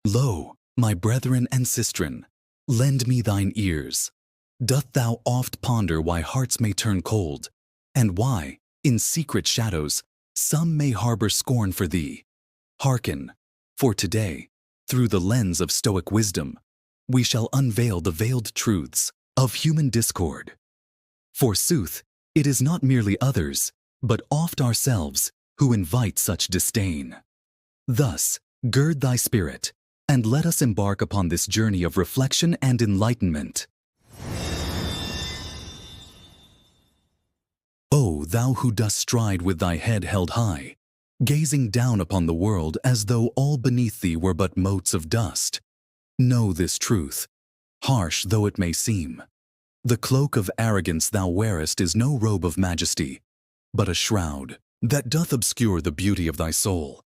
Lo, my brethren and sistren, lend me thine ears. Doth thou oft ponder why hearts may turn cold, and why, in secret shadows, some may harbor scorn for thee? Hearken, for today, through the lens of Stoic wisdom, we shall unveil the veiled truths of human discord. Forsooth, it is not merely others, but oft ourselves, who invite such disdain. Thus, gird thy spirit, and let us embark upon this journey of reflection and enlightenment. O thou who dost stride with thy head held high, gazing down upon the world as though all beneath thee were but motes of dust, know this truth, harsh though it may seem. The cloak of arrogance thou wearest is no robe of majesty, but a shroud that doth obscure the beauty of thy soul.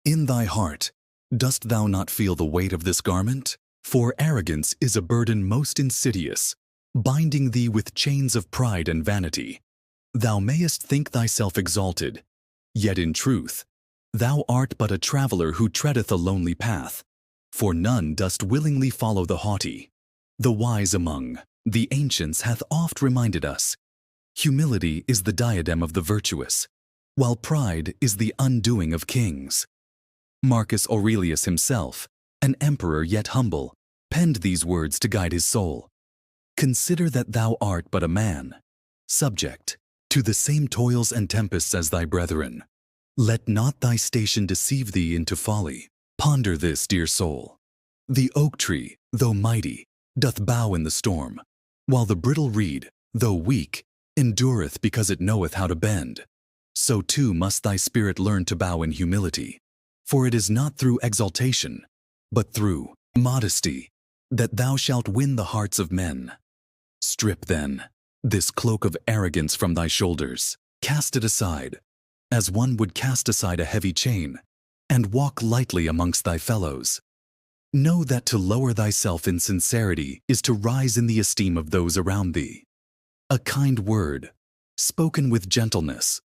In thy heart, dost thou not feel the weight of this garment? For arrogance is a burden most insidious, binding thee with chains of pride and vanity. Thou mayest think thyself exalted, yet in truth, thou art but a traveler who treadeth a lonely path, for none dost willingly follow the haughty. The wise among the ancients hath oft reminded us, humility is the diadem of the virtuous, while pride is the undoing of kings. Marcus Aurelius himself, an emperor yet humble, penned these words to guide his soul. Consider that thou art but a man, subject to the same toils and tempests as thy brethren. Let not thy station deceive thee into folly. Ponder this, dear soul. The oak tree, though mighty, doth bow in the storm, while the brittle reed, though weak, endureth because it knoweth how to bend. So too must thy spirit learn to bow in humility. For it is not through exaltation, but through modesty, that thou shalt win the hearts of men. Strip, then, this cloak of arrogance from thy shoulders, cast it aside, as one would cast aside a heavy chain, and walk lightly amongst thy fellows. Know that to lower thyself in sincerity is to rise in the esteem of those around thee. A kind word, spoken with gentleness,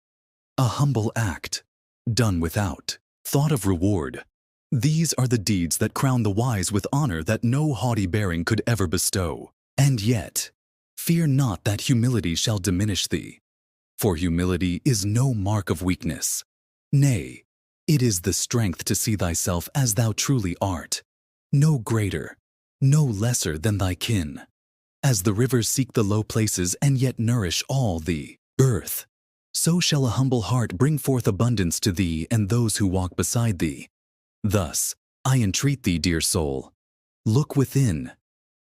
a humble act, done without thought of reward. These are the deeds that crown the wise with honor that no haughty bearing could ever bestow. And yet, fear not that humility shall diminish thee, for humility is no mark of weakness. Nay, it is the strength to see thyself as thou truly art, no greater, no lesser than thy kin. As the rivers seek the low places and yet nourish all the earth, so shall a humble heart bring forth abundance to thee and those who walk beside thee. Thus, I entreat thee, dear soul, look within.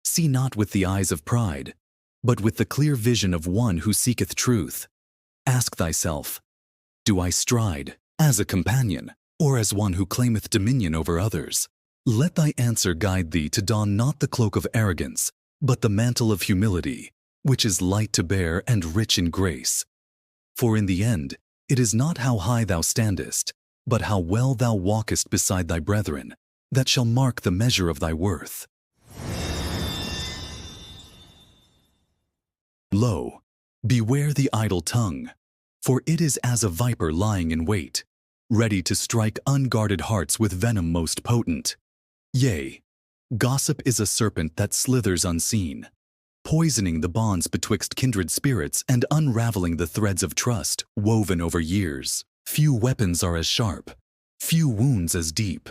See not with the eyes of pride, but with the clear vision of one who seeketh truth. Ask thyself, do I stride as a companion, or as one who claimeth dominion over others? Let thy answer guide thee to don not the cloak of arrogance, but the mantle of humility, which is light to bear and rich in grace. For in the end, it is not how high thou standest, but how well thou walkest beside thy brethren, that shall mark the measure of thy worth. Lo, beware the idle tongue, for it is as a viper lying in wait, ready to strike unguarded hearts with venom most potent. Yea, gossip is a serpent that slithers unseen, poisoning the bonds betwixt kindred spirits and unraveling the threads of trust woven over years. Few weapons are as sharp, few wounds as deep,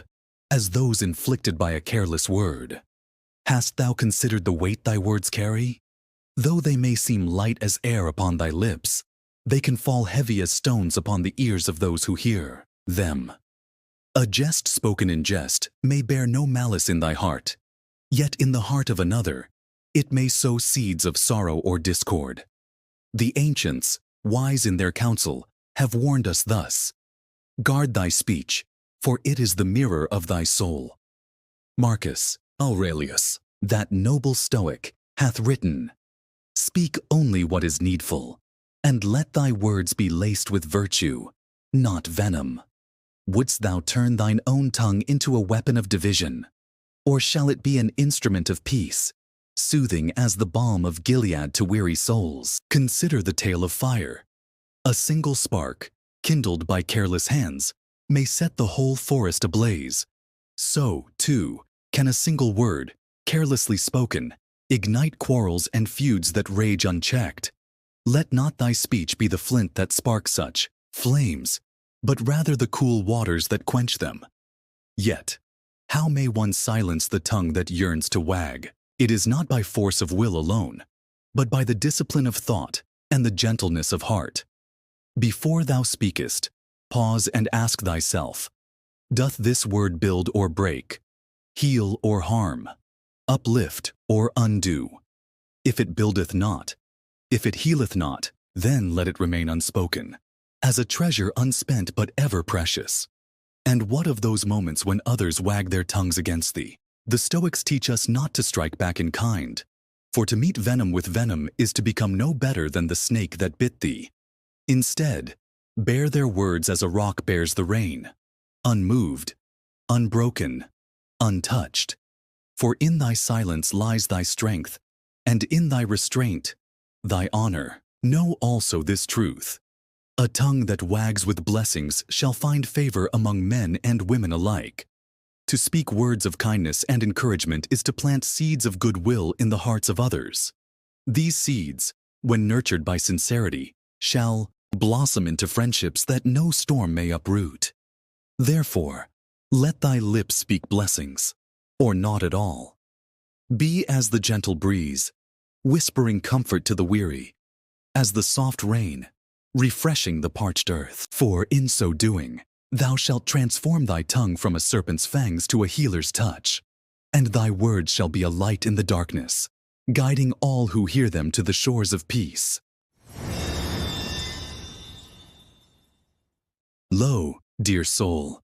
as those inflicted by a careless word. Hast thou considered the weight thy words carry? Though they may seem light as air upon thy lips, they can fall heavy as stones upon the ears of those who hear them. A jest spoken in jest may bear no malice in thy heart, yet in the heart of another it may sow seeds of sorrow or discord. The ancients, wise in their counsel, have warned us thus: guard thy speech, for it is the mirror of thy soul. Marcus Aurelius, that noble Stoic, hath written, speak only what is needful, and let thy words be laced with virtue, not venom. Wouldst thou turn thine own tongue into a weapon of division, or shall it be an instrument of peace, soothing as the balm of Gilead to weary souls? Consider the tale of fire. A single spark, kindled by careless hands, may set the whole forest ablaze. So, too, Can a single word, carelessly spoken, ignite quarrels and feuds that rage unchecked? Let not thy speech be the flint that sparks such flames, but rather the cool waters that quench them. Yet, how may one silence the tongue that yearns to wag? It is not by force of will alone, but by the discipline of thought and the gentleness of heart. Before thou speakest, pause and ask thyself, doth this word build or break, heal or harm, uplift or undo? If it buildeth not, if it healeth not, then let it remain unspoken, as a treasure unspent but ever precious. And what of those moments when others wag their tongues against thee? The Stoics teach us not to strike back in kind, for to meet venom with venom is to become no better than the snake that bit thee. Instead, bear their words as a rock bears the rain, unmoved, unbroken, untouched. For in thy silence lies thy strength, and in thy restraint, thy honor. Know also this truth. A tongue that wags with blessings shall find favor among men and women alike. To speak words of kindness and encouragement is to plant seeds of goodwill in the hearts of others. These seeds, when nurtured by sincerity, shall blossom into friendships that no storm may uproot. Therefore, let thy lips speak blessings, or not at all. Be as the gentle breeze, whispering comfort to the weary, as the soft rain, refreshing the parched earth. For in so doing, thou shalt transform thy tongue from a serpent's fangs to a healer's touch, and thy words shall be a light in the darkness, guiding all who hear them to the shores of peace. Lo, dear soul,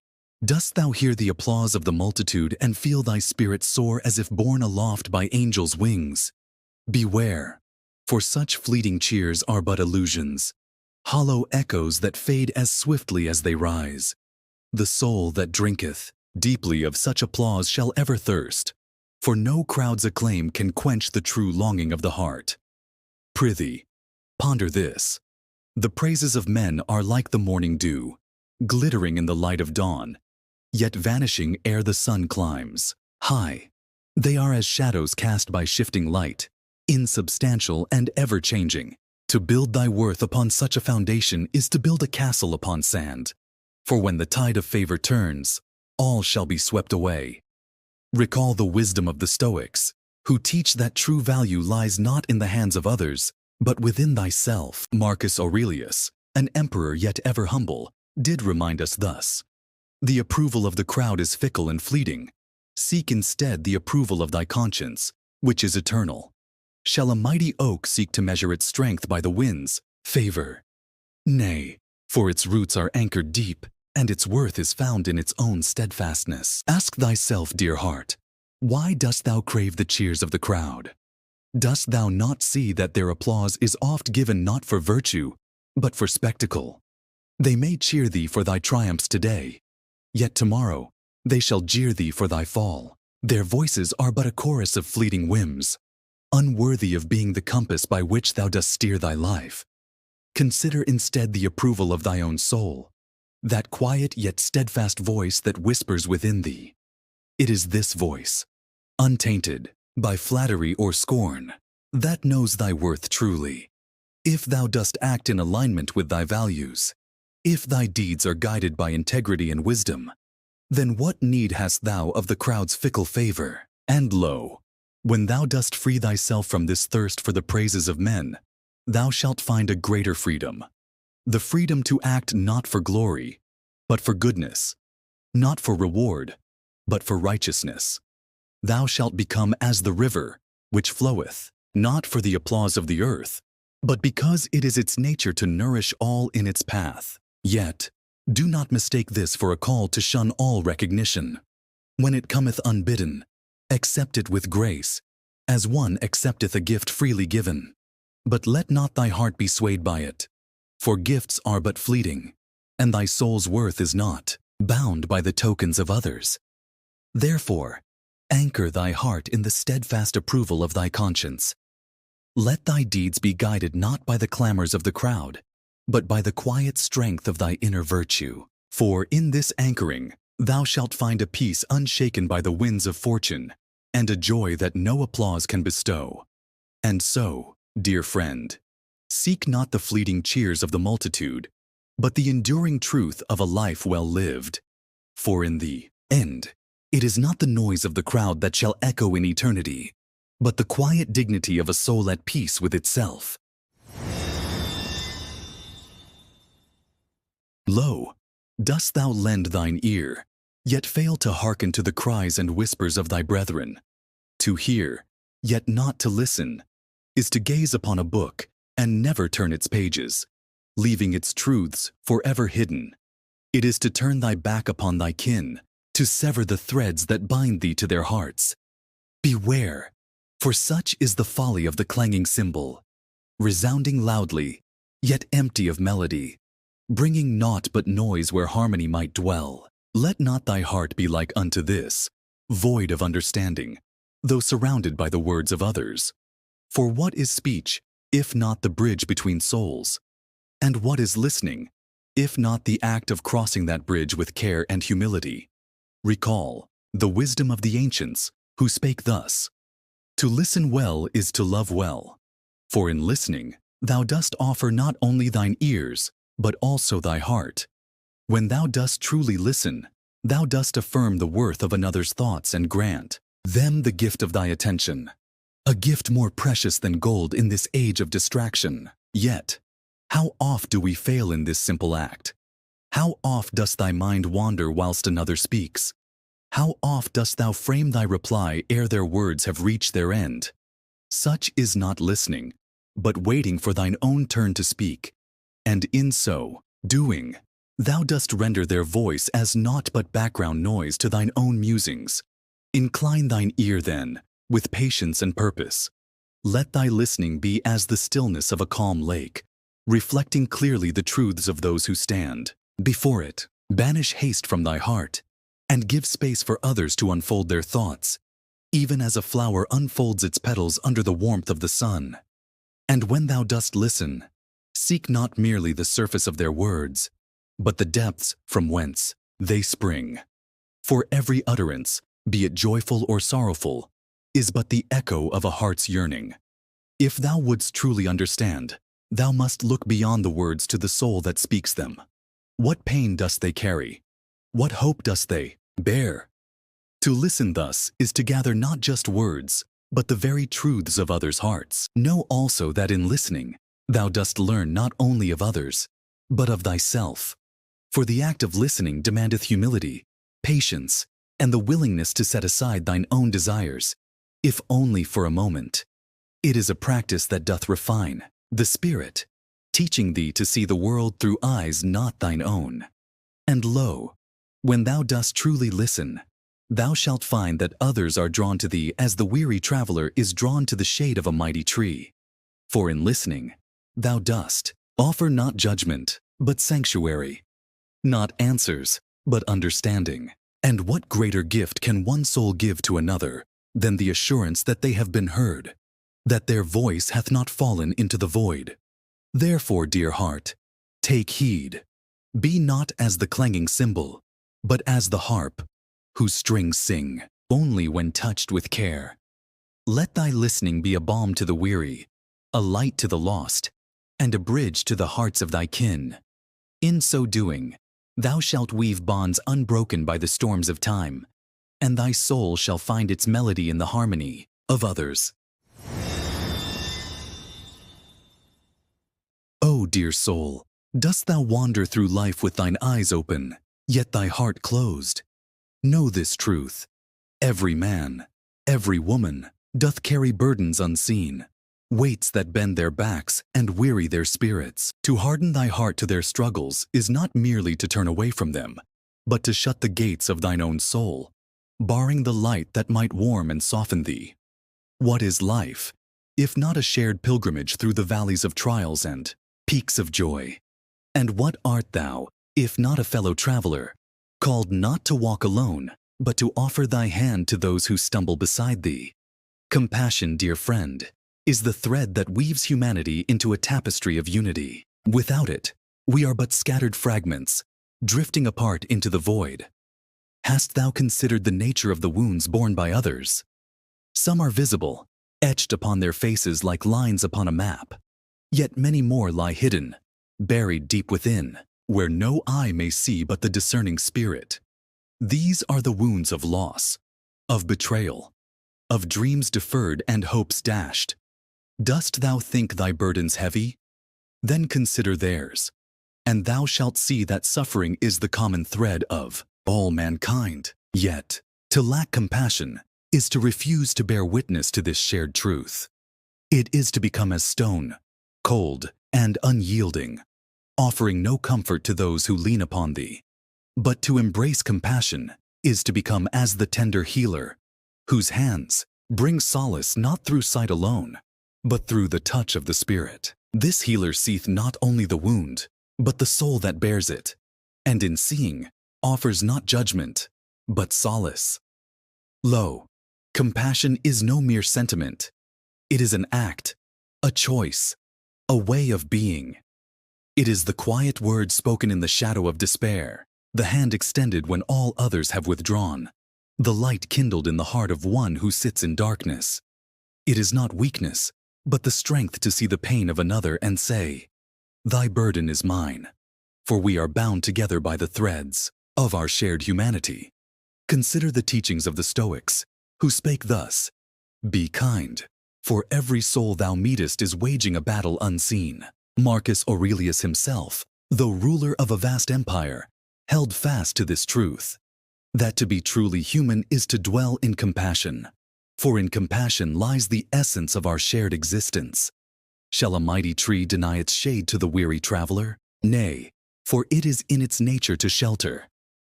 dost thou hear the applause of the multitude and feel thy spirit soar as if borne aloft by angels' wings? Beware, for such fleeting cheers are but illusions, hollow echoes that fade as swiftly as they rise. The soul that drinketh deeply of such applause shall ever thirst, for no crowd's acclaim can quench the true longing of the heart. Prithee, ponder this. The praises of men are like the morning dew, glittering in the light of dawn, yet vanishing ere the sun climbs high. They are as shadows cast by shifting light, insubstantial and ever-changing. To build thy worth upon such a foundation is to build a castle upon sand. For when the tide of favor turns, all shall be swept away. Recall the wisdom of the Stoics, who teach that true value lies not in the hands of others, but within thyself. Marcus Aurelius, an emperor yet ever humble, did remind us thus. The approval of the crowd is fickle and fleeting. Seek instead the approval of thy conscience, which is eternal. Shall a mighty oak seek to measure its strength by the wind's favor? Nay, for its roots are anchored deep, and its worth is found in its own steadfastness. Ask thyself, dear heart, why dost thou crave the cheers of the crowd? Dost thou not see that their applause is oft given not for virtue, but for spectacle? They may cheer thee for thy triumphs today, yet tomorrow they shall jeer thee for thy fall. Their voices are but a chorus of fleeting whims, unworthy of being the compass by which thou dost steer thy life. Consider instead the approval of thy own soul, that quiet yet steadfast voice that whispers within thee. It is this voice, untainted by flattery or scorn, that knows thy worth truly. If thou dost act in alignment with thy values, if thy deeds are guided by integrity and wisdom, then what need hast thou of the crowd's fickle favor? And lo, when thou dost free thyself from this thirst for the praises of men, thou shalt find a greater freedom. The freedom to act not for glory, but for goodness, not for reward, but for righteousness. Thou shalt become as the river, which floweth, not for the applause of the earth, but because it is its nature to nourish all in its path. Yet, do not mistake this for a call to shun all recognition. When it cometh unbidden, accept it with grace, as one accepteth a gift freely given. But let not thy heart be swayed by it, for gifts are but fleeting, and thy soul's worth is not bound by the tokens of others. Therefore, anchor thy heart in the steadfast approval of thy conscience. Let thy deeds be guided not by the clamors of the crowd, but by the quiet strength of thy inner virtue. For in this anchoring, thou shalt find a peace unshaken by the winds of fortune, and a joy that no applause can bestow. And so, dear friend, seek not the fleeting cheers of the multitude, but the enduring truth of a life well lived. For in the end, it is not the noise of the crowd that shall echo in eternity, but the quiet dignity of a soul at peace with itself. Lo, dost thou lend thine ear, yet fail to hearken to the cries and whispers of thy brethren? To hear, yet not to listen, is to gaze upon a book and never turn its pages, leaving its truths forever hidden. It is to turn thy back upon thy kin, to sever the threads that bind thee to their hearts. Beware, for such is the folly of the clanging cymbal, resounding loudly, yet empty of melody, bringing naught but noise where harmony might dwell. Let not thy heart be like unto this, void of understanding, though surrounded by the words of others. For what is speech, if not the bridge between souls? And what is listening, if not the act of crossing that bridge with care and humility? Recall the wisdom of the ancients, who spake thus: to listen well is to love well. For in listening, thou dost offer not only thine ears, but also thy heart. When thou dost truly listen, thou dost affirm the worth of another's thoughts and grant them the gift of thy attention, a gift more precious than gold in this age of distraction. Yet, how oft do we fail in this simple act? How oft does thy mind wander whilst another speaks? How oft dost thou frame thy reply ere their words have reached their end? Such is not listening, but waiting for thine own turn to speak. And in so doing, thou dost render their voice as naught but background noise to thine own musings. Incline thine ear then, with patience and purpose. Let thy listening be as the stillness of a calm lake, reflecting clearly the truths of those who stand before it. Banish haste from thy heart, and give space for others to unfold their thoughts, even as a flower unfolds its petals under the warmth of the sun. And when thou dost listen, seek not merely the surface of their words, but the depths from whence they spring. For every utterance, be it joyful or sorrowful, is but the echo of a heart's yearning. If thou wouldst truly understand, thou must look beyond the words to the soul that speaks them. What pain dost they carry? What hope dost they bear? To listen thus is to gather not just words, but the very truths of others' hearts. Know also that in listening, thou dost learn not only of others, but of thyself. For the act of listening demandeth humility, patience, and the willingness to set aside thine own desires, if only for a moment. It is a practice that doth refine the spirit, teaching thee to see the world through eyes not thine own. And lo, when thou dost truly listen, thou shalt find that others are drawn to thee as the weary traveler is drawn to the shade of a mighty tree. For in listening, thou dost offer not judgment, but sanctuary, not answers, but understanding. And what greater gift can one soul give to another than the assurance that they have been heard, that their voice hath not fallen into the void? Therefore, dear heart, take heed. Be not as the clanging cymbal, but as the harp, whose strings sing only when touched with care. Let thy listening be a balm to the weary, a light to the lost, and a bridge to the hearts of thy kin. In so doing, thou shalt weave bonds unbroken by the storms of time, and thy soul shall find its melody in the harmony of others. O dear soul, dost thou wander through life with thine eyes open, yet thy heart closed? Know this truth: every man, every woman, doth carry burdens unseen, weights that bend their backs and weary their spirits. To harden thy heart to their struggles is not merely to turn away from them, but to shut the gates of thine own soul, barring the light that might warm and soften thee. What is life, if not a shared pilgrimage through the valleys of trials and peaks of joy? And what art thou, if not a fellow traveler, called not to walk alone, but to offer thy hand to those who stumble beside thee? Compassion, dear friend, is the thread that weaves humanity into a tapestry of unity. Without it, we are but scattered fragments, drifting apart into the void. Hast thou considered the nature of the wounds borne by others? Some are visible, etched upon their faces like lines upon a map. Yet many more lie hidden, buried deep within, where no eye may see but the discerning spirit. These are the wounds of loss, of betrayal, of dreams deferred and hopes dashed. Dost thou think thy burdens heavy? Then consider theirs, and thou shalt see that suffering is the common thread of all mankind. Yet, to lack compassion is to refuse to bear witness to this shared truth. It is to become as stone, cold and unyielding, offering no comfort to those who lean upon thee. But to embrace compassion is to become as the tender healer, whose hands bring solace not through sight alone, but through the touch of the Spirit. This healer seeth not only the wound, but the soul that bears it, and in seeing, offers not judgment, but solace. Lo, compassion is no mere sentiment. It is an act, a choice, a way of being. It is the quiet word spoken in the shadow of despair, the hand extended when all others have withdrawn, the light kindled in the heart of one who sits in darkness. It is not weakness, but the strength to see the pain of another and say, "Thy burden is mine," for we are bound together by the threads of our shared humanity. Consider the teachings of the Stoics, who spake thus, "Be kind, for every soul thou meetest is waging a battle unseen." Marcus Aurelius himself, though ruler of a vast empire, held fast to this truth, that to be truly human is to dwell in compassion, for in compassion lies the essence of our shared existence. Shall a mighty tree deny its shade to the weary traveler? Nay, for it is in its nature to shelter.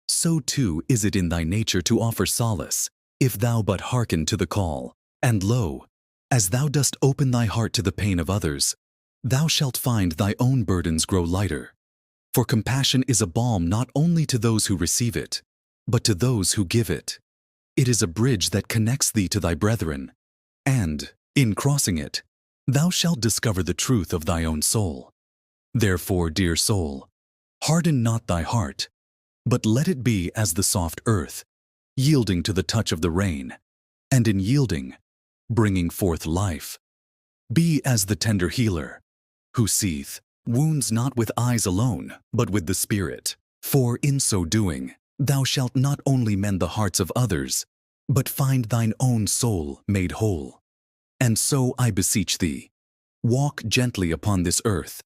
So too is it in thy nature to offer solace, if thou but hearken to the call. And lo, as thou dost open thy heart to the pain of others, thou shalt find thy own burdens grow lighter. For compassion is a balm not only to those who receive it, but to those who give it. It is a bridge that connects thee to thy brethren, and, in crossing it, thou shalt discover the truth of thy own soul. Therefore, dear soul, harden not thy heart, but let it be as the soft earth, yielding to the touch of the rain, and in yielding, bringing forth life. Be as the tender healer, who seeth wounds not with eyes alone, but with the Spirit. For in so doing, thou shalt not only mend the hearts of others, but find thine own soul made whole. And so I beseech thee, walk gently upon this earth,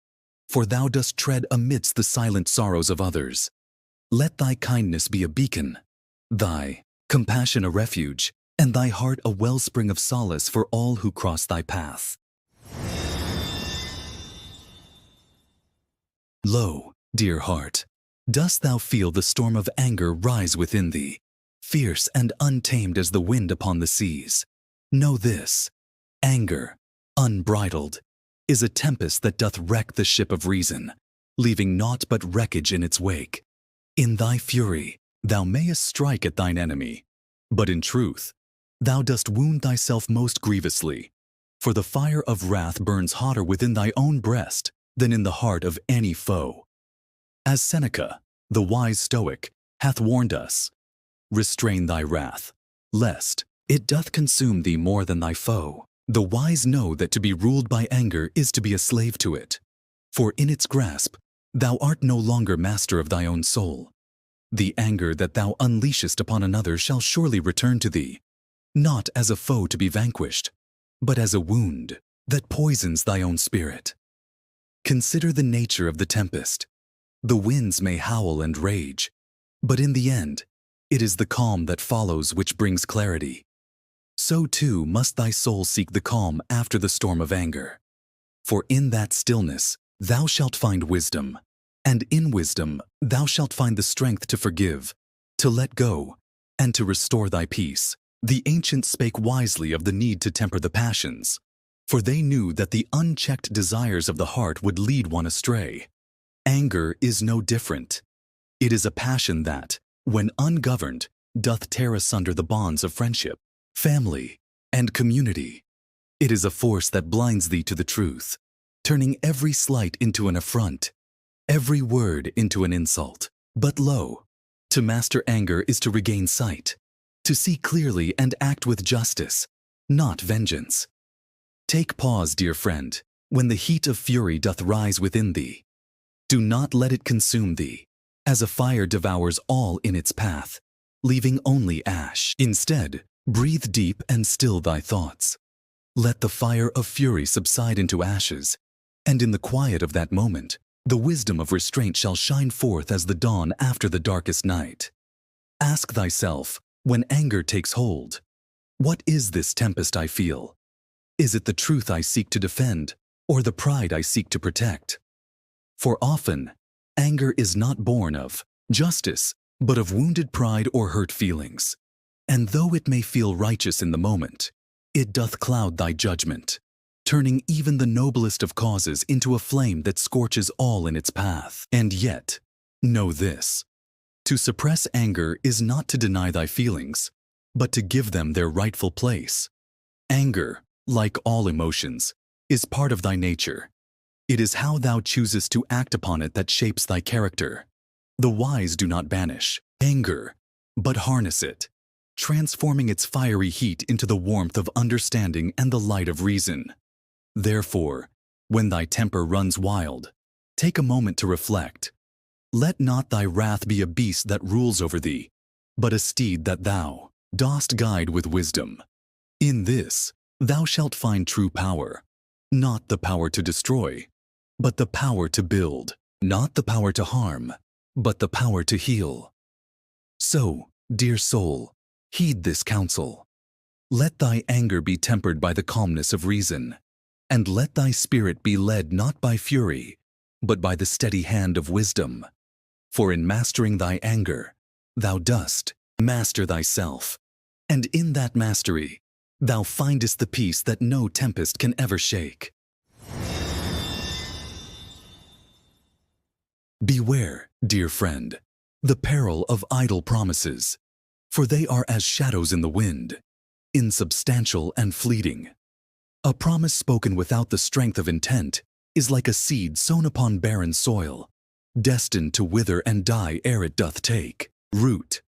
for thou dost tread amidst the silent sorrows of others. Let thy kindness be a beacon, thy compassion a refuge, and thy heart a wellspring of solace for all who cross thy path. Lo, dear heart, dost thou feel the storm of anger rise within thee, fierce and untamed as the wind upon the seas? Know this, anger, unbridled, is a tempest that doth wreck the ship of reason, leaving naught but wreckage in its wake. In thy fury, thou mayest strike at thine enemy, but in truth, thou dost wound thyself most grievously, for the fire of wrath burns hotter within thy own breast than in the heart of any foe. As Seneca, the wise Stoic, hath warned us, restrain thy wrath, lest it doth consume thee more than thy foe. The wise know that to be ruled by anger is to be a slave to it, for in its grasp thou art no longer master of thy own soul. The anger that thou unleashest upon another shall surely return to thee, not as a foe to be vanquished, but as a wound that poisons thy own spirit. Consider the nature of the tempest. The winds may howl and rage, but in the end, it is the calm that follows which brings clarity. So too must thy soul seek the calm after the storm of anger. For in that stillness thou shalt find wisdom, and in wisdom thou shalt find the strength to forgive, to let go, and to restore thy peace. The ancients spake wisely of the need to temper the passions, for they knew that the unchecked desires of the heart would lead one astray. Anger is no different. It is a passion that, when ungoverned, doth tear asunder the bonds of friendship, family, and community. It is a force that blinds thee to the truth, turning every slight into an affront, every word into an insult. But lo, To master anger is to regain sight, to see clearly and act with justice, not vengeance. Take pause, dear friend, when the heat of fury doth rise within thee. Do not let it consume thee, as a fire devours all in its path, leaving only ash. Instead, breathe deep and still thy thoughts. Let the fire of fury subside into ashes, and in the quiet of that moment, the wisdom of restraint shall shine forth as the dawn after the darkest night. Ask thyself, when anger takes hold, what is this tempest I feel? Is it the truth I seek to defend, or the pride I seek to protect? For often, anger is not born of justice, but of wounded pride or hurt feelings. And though it may feel righteous in the moment, it doth cloud thy judgment, turning even the noblest of causes into a flame that scorches all in its path. And yet, know this: to suppress anger is not to deny thy feelings, but to give them their rightful place. Anger, like all emotions, is part of thy nature. It is how thou choosest to act upon it that shapes thy character. The wise do not banish anger, but harness it, transforming its fiery heat into the warmth of understanding and the light of reason. Therefore, when thy temper runs wild, take a moment to reflect. Let not thy wrath be a beast that rules over thee, but a steed that thou dost guide with wisdom. In this, thou shalt find true power, not the power to destroy, but the power to build, not the power to harm, but the power to heal. So, dear soul, heed this counsel. Let thy anger be tempered by the calmness of reason, and let thy spirit be led not by fury, but by the steady hand of wisdom. For in mastering thy anger, thou dost master thyself, and in that mastery, thou findest the peace that no tempest can ever shake. Beware, dear friend, the peril of idle promises, for they are as shadows in the wind, insubstantial and fleeting. A promise spoken without the strength of intent is like a seed sown upon barren soil, destined to wither and die ere it doth take root.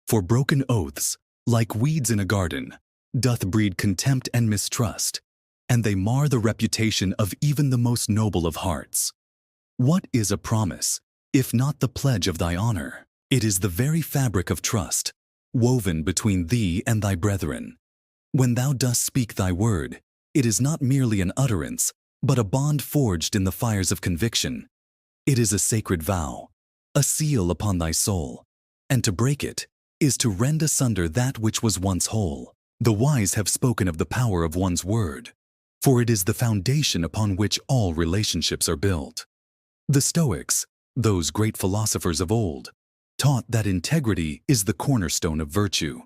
For broken oaths, like weeds in a garden, doth breed contempt and mistrust, and they mar the reputation of even the most noble of hearts. What is a promise, if not the pledge of thy honor? It is the very fabric of trust, woven between thee and thy brethren. When thou dost speak thy word, it is not merely an utterance, but a bond forged in the fires of conviction. It is a sacred vow, a seal upon thy soul, and to break it is to rend asunder that which was once whole. The wise have spoken of the power of one's word, for it is the foundation upon which all relationships are built. The Stoics, those great philosophers of old, taught that integrity is the cornerstone of virtue.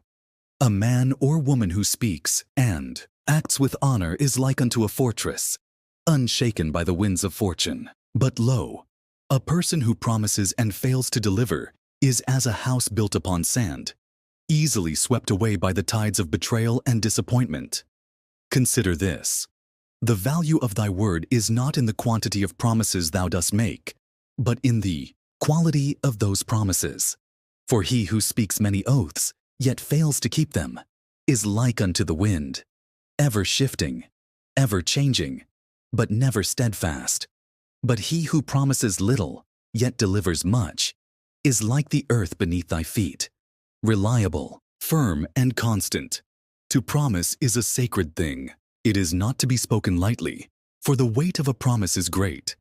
A man or woman who speaks and acts with honor is like unto a fortress, unshaken by the winds of fortune. But lo, a person who promises and fails to deliver is as a house built upon sand, easily swept away by the tides of betrayal and disappointment. Consider this: the value of thy word is not in the quantity of promises thou dost make, but in the quality of those promises. For he who speaks many oaths, yet fails to keep them, is like unto the wind, ever shifting, ever changing, but never steadfast. But he who promises little, yet delivers much, is like the earth beneath thy feet, reliable, firm, and constant. To promise is a sacred thing. It is not to be spoken lightly, for the weight of a promise is great.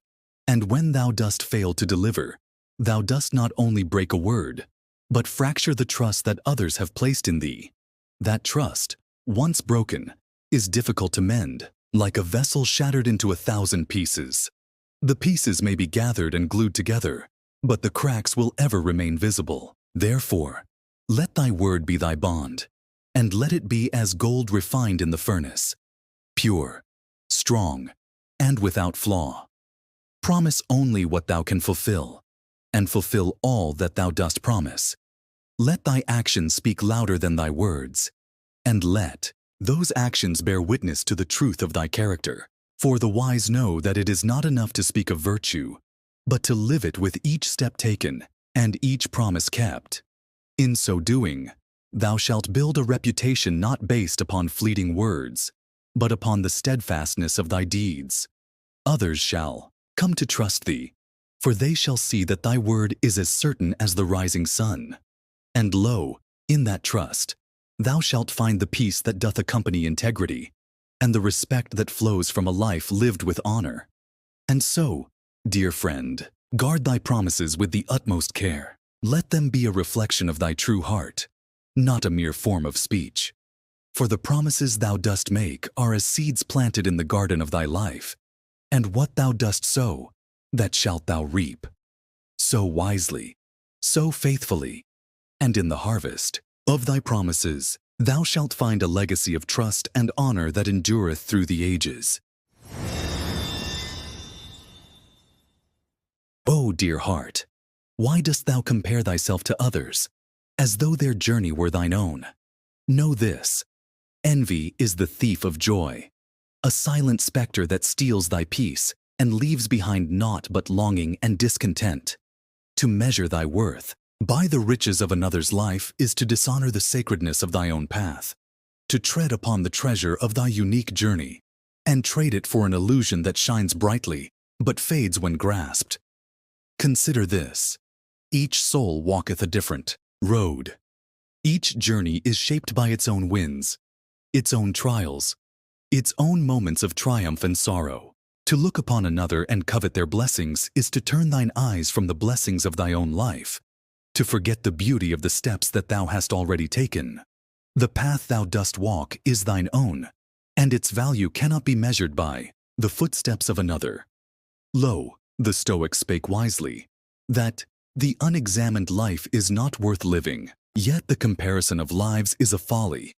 And when thou dost fail to deliver, thou dost not only break a word, but fracture the trust that others have placed in thee. That trust, once broken, is difficult to mend, like a vessel shattered into 1,000 pieces. The pieces may be gathered and glued together, but the cracks will ever remain visible. Therefore, let thy word be thy bond, and let it be as gold refined in the furnace, pure, strong, and without flaw. Promise only what thou can fulfill, and fulfill all that thou dost promise. Let thy actions speak louder than thy words, and let those actions bear witness to the truth of thy character. For the wise know that it is not enough to speak of virtue, but to live it with each step taken and each promise kept. In so doing, thou shalt build a reputation not based upon fleeting words, but upon the steadfastness of thy deeds. Others shall come to trust thee, for they shall see that thy word is as certain as the rising sun. And lo, in that trust, thou shalt find the peace that doth accompany integrity, and the respect that flows from a life lived with honor. And so, dear friend, guard thy promises with the utmost care. Let them be a reflection of thy true heart, not a mere form of speech. For the promises thou dost make are as seeds planted in the garden of thy life, and what thou dost sow, that shalt thou reap. Sow wisely, sow faithfully, and in the harvest of thy promises thou shalt find a legacy of trust and honor that endureth through the ages. O dear heart, why dost thou compare thyself to others, as though their journey were thine own? Know this: envy is the thief of joy, a silent spectre that steals thy peace and leaves behind naught but longing and discontent. To measure thy worth by the riches of another's life is to dishonor the sacredness of thy own path, to tread upon the treasure of thy unique journey, and trade it for an illusion that shines brightly, but fades when grasped. Consider this: each soul walketh a different road. Each journey is shaped by its own winds, its own trials, its own moments of triumph and sorrow. To look upon another and covet their blessings is to turn thine eyes from the blessings of thy own life, to forget the beauty of the steps that thou hast already taken. The path thou dost walk is thine own, and its value cannot be measured by the footsteps of another. Lo, the Stoics spake wisely, that the unexamined life is not worth living, yet the comparison of lives is a folly.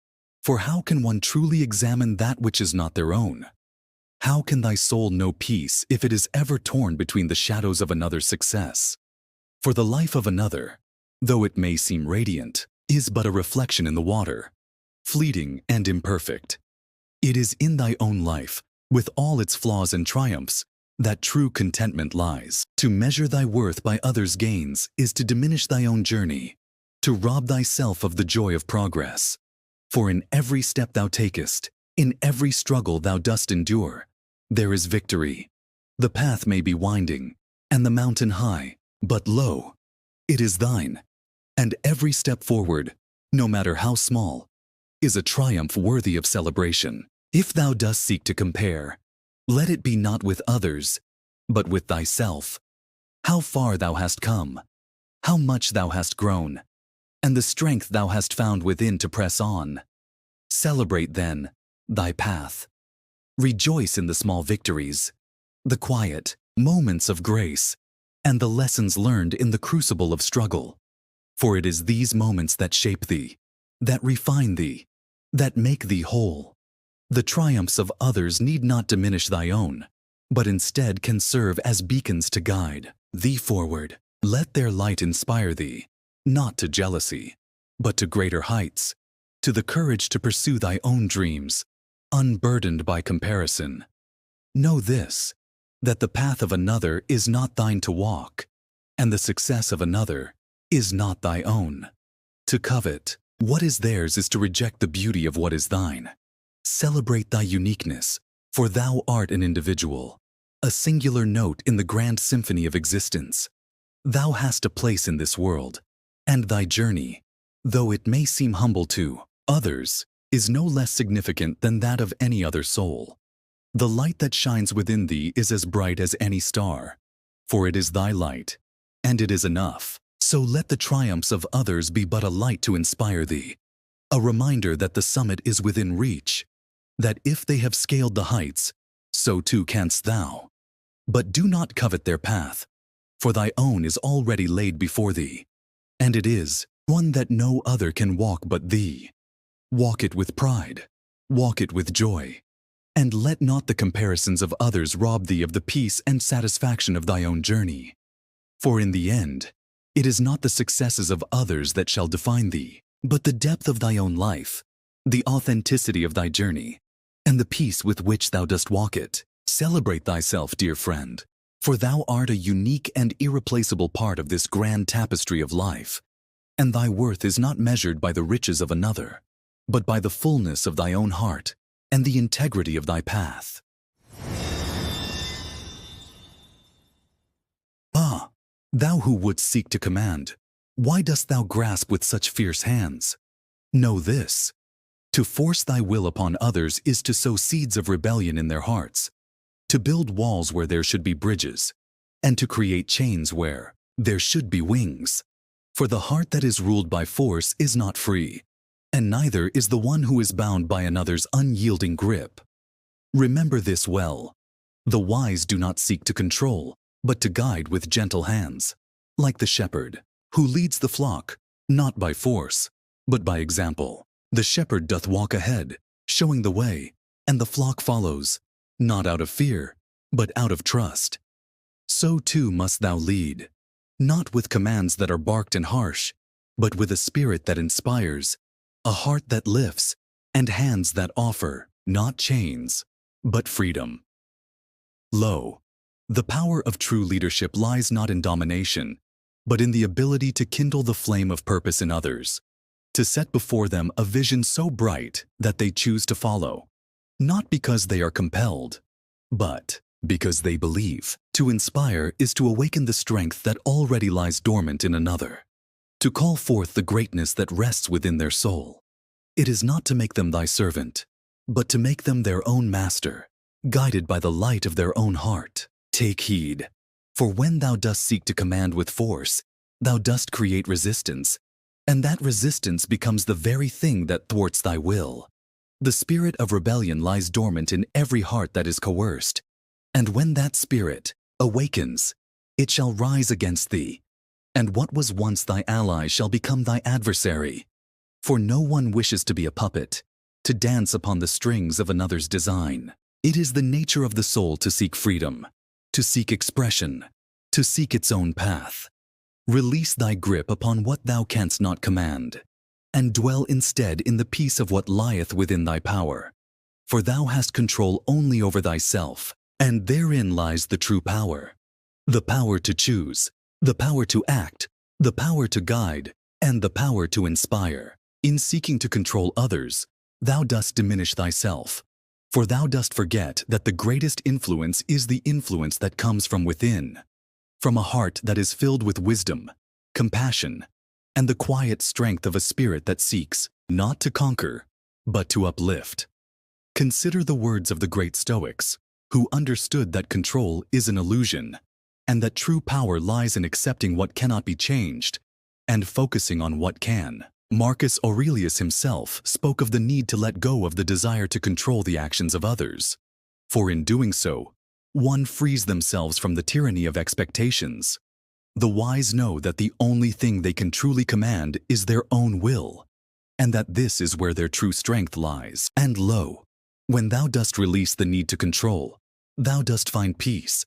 For how can one truly examine that which is not their own? How can thy soul know peace if it is ever torn between the shadows of another's success? For the life of another, though it may seem radiant, is but a reflection in the water, fleeting and imperfect. It is in thy own life, with all its flaws and triumphs, that true contentment lies. To measure thy worth by others' gains is to diminish thy own journey, to rob thyself of the joy of progress. For in every step thou takest, in every struggle thou dost endure, there is victory. The path may be winding, and the mountain high, but lo, it is thine. And every step forward, no matter how small, is a triumph worthy of celebration. If thou dost seek to compare, let it be not with others, but with thyself. How far thou hast come, how much thou hast grown, and the strength thou hast found within to press on. Celebrate, then, thy path. Rejoice in the small victories, the quiet moments of grace, and the lessons learned in the crucible of struggle. For it is these moments that shape thee, that refine thee, that make thee whole. The triumphs of others need not diminish thy own, but instead can serve as beacons to guide thee forward. Let their light inspire thee, not to jealousy, but to greater heights, to the courage to pursue thy own dreams, unburdened by comparison. Know this, that the path of another is not thine to walk, and the success of another is not thy own. To covet what is theirs is to reject the beauty of what is thine. Celebrate thy uniqueness, for thou art an individual, a singular note in the grand symphony of existence. Thou hast a place in this world, and thy journey, though it may seem humble to others, is no less significant than that of any other soul. The light that shines within thee is as bright as any star, for it is thy light, and it is enough. So let the triumphs of others be but a light to inspire thee, a reminder that the summit is within reach, that if they have scaled the heights, so too canst thou. But do not covet their path, for thy own is already laid before thee, and it is one that no other can walk but thee. Walk it with pride, walk it with joy, and let not the comparisons of others rob thee of the peace and satisfaction of thy own journey. For in the end, it is not the successes of others that shall define thee, but the depth of thy own life, the authenticity of thy journey, and the peace with which thou dost walk it. Celebrate thyself, dear friend, for thou art a unique and irreplaceable part of this grand tapestry of life. And thy worth is not measured by the riches of another, but by the fullness of thy own heart and the integrity of thy path. Ah, thou who wouldst seek to command, why dost thou grasp with such fierce hands? Know this: to force thy will upon others is to sow seeds of rebellion in their hearts, to build walls where there should be bridges, and to create chains where there should be wings. For the heart that is ruled by force is not free, and neither is the one who is bound by another's unyielding grip. Remember this well: the wise do not seek to control, but to guide with gentle hands, like the shepherd, who leads the flock, not by force, but by example. The shepherd doth walk ahead, showing the way, and the flock follows, not out of fear, but out of trust. So too must thou lead, not with commands that are barked and harsh, but with a spirit that inspires, a heart that lifts, and hands that offer, not chains, but freedom. Lo, the power of true leadership lies not in domination, but in the ability to kindle the flame of purpose in others, to set before them a vision so bright that they choose to follow, not because they are compelled, but because they believe. To inspire is to awaken the strength that already lies dormant in another, to call forth the greatness that rests within their soul. It is not to make them thy servant, but to make them their own master, guided by the light of their own heart. Take heed, for when thou dost seek to command with force, thou dost create resistance, and that resistance becomes the very thing that thwarts thy will. The spirit of rebellion lies dormant in every heart that is coerced, and when that spirit awakens, it shall rise against thee, and what was once thy ally shall become thy adversary. For no one wishes to be a puppet, to dance upon the strings of another's design. It is the nature of the soul to seek freedom, to seek expression, to seek its own path. Release thy grip upon what thou canst not command, and dwell instead in the peace of what lieth within thy power. For thou hast control only over thyself, and therein lies the true power. The power to choose, the power to act, the power to guide, and the power to inspire. In seeking to control others, thou dost diminish thyself, for thou dost forget that the greatest influence is the influence that comes from within, from a heart that is filled with wisdom, compassion, and the quiet strength of a spirit that seeks not to conquer, but to uplift. Consider the words of the great Stoics, who understood that control is an illusion, and that true power lies in accepting what cannot be changed and focusing on what can. Marcus Aurelius himself spoke of the need to let go of the desire to control the actions of others, for in doing so, one frees themselves from the tyranny of expectations. The wise know that the only thing they can truly command is their own will, and that this is where their true strength lies. And lo, when thou dost release the need to control, thou dost find peace,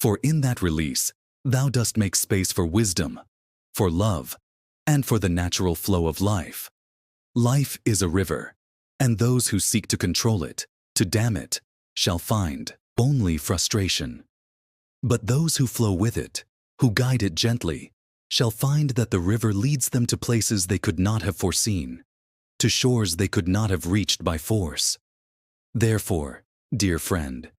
for in that release, thou dost make space for wisdom, for love, and for the natural flow of life. Life is a river, and those who seek to control it, to dam it, shall find only frustration. But those who flow with it, who guide it gently, shall find that the river leads them to places they could not have foreseen, to shores they could not have reached by force. Therefore, dear friend,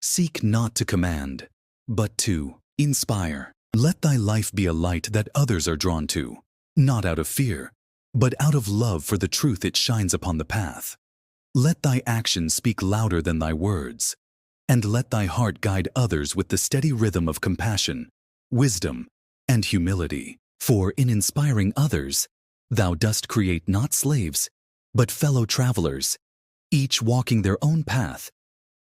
seek not to command, but to inspire. Let thy life be a light that others are drawn to, not out of fear, but out of love for the truth it shines upon the path. Let thy actions speak louder than thy words, and let thy heart guide others with the steady rhythm of compassion, wisdom, and humility. For in inspiring others, thou dost create not slaves, but fellow travelers, each walking their own path,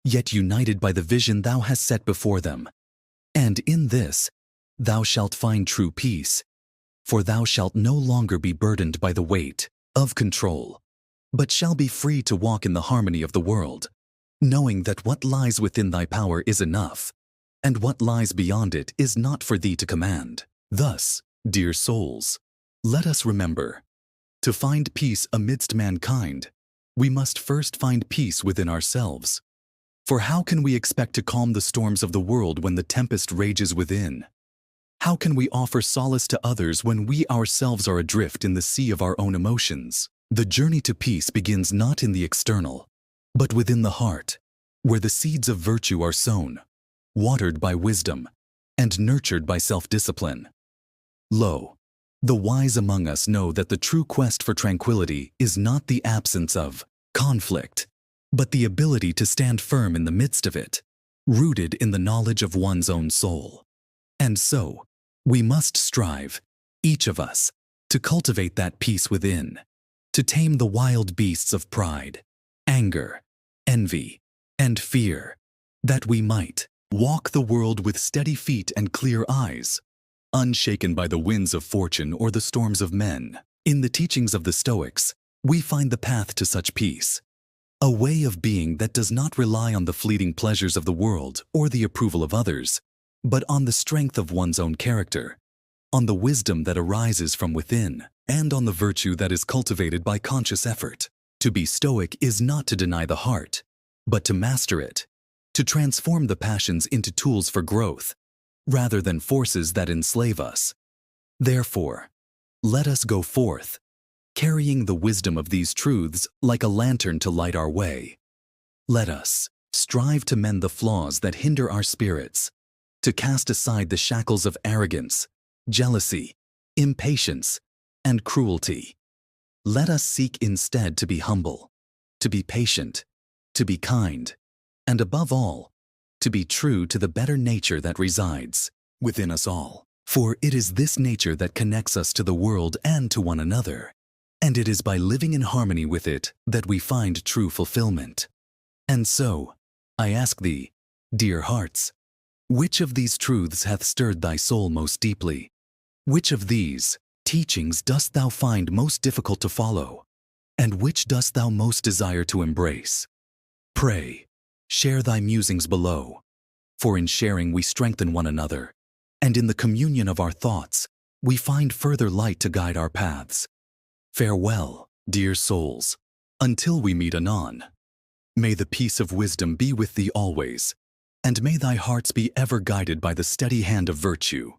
yet united by the vision thou hast set before them. And in this, thou shalt find true peace, for thou shalt no longer be burdened by the weight of control, but shall be free to walk in the harmony of the world, knowing that what lies within thy power is enough, and what lies beyond it is not for thee to command. Thus, dear souls, let us remember, to find peace amidst mankind, we must first find peace within ourselves. For how can we expect to calm the storms of the world when the tempest rages within? How can we offer solace to others when we ourselves are adrift in the sea of our own emotions? The journey to peace begins not in the external, but within the heart, where the seeds of virtue are sown, watered by wisdom, and nurtured by self-discipline. Lo, the wise among us know that the true quest for tranquility is not the absence of conflict, but the ability to stand firm in the midst of it, rooted in the knowledge of one's own soul. And so, we must strive, each of us, to cultivate that peace within, to tame the wild beasts of pride, anger, envy, and fear, that we might walk the world with steady feet and clear eyes, unshaken by the winds of fortune or the storms of men. In the teachings of the Stoics, we find the path to such peace, a way of being that does not rely on the fleeting pleasures of the world or the approval of others, but on the strength of one's own character, on the wisdom that arises from within, and on the virtue that is cultivated by conscious effort. To be Stoic is not to deny the heart, but to master it, to transform the passions into tools for growth, rather than forces that enslave us. Therefore, let us go forth, carrying the wisdom of these truths like a lantern to light our way. Let us strive to mend the flaws that hinder our spirits, to cast aside the shackles of arrogance, jealousy, impatience, and cruelty. Let us seek instead to be humble, to be patient, to be kind, and above all, to be true to the better nature that resides within us all. For it is this nature that connects us to the world and to one another, and it is by living in harmony with it that we find true fulfillment. And so, I ask thee, dear hearts, which of these truths hath stirred thy soul most deeply? Which of these teachings dost thou find most difficult to follow? And which dost thou most desire to embrace? Pray, share thy musings below, for in sharing we strengthen one another, and in the communion of our thoughts, we find further light to guide our paths. Farewell, dear souls, until we meet anon. May the peace of wisdom be with thee always, and may thy hearts be ever guided by the steady hand of virtue.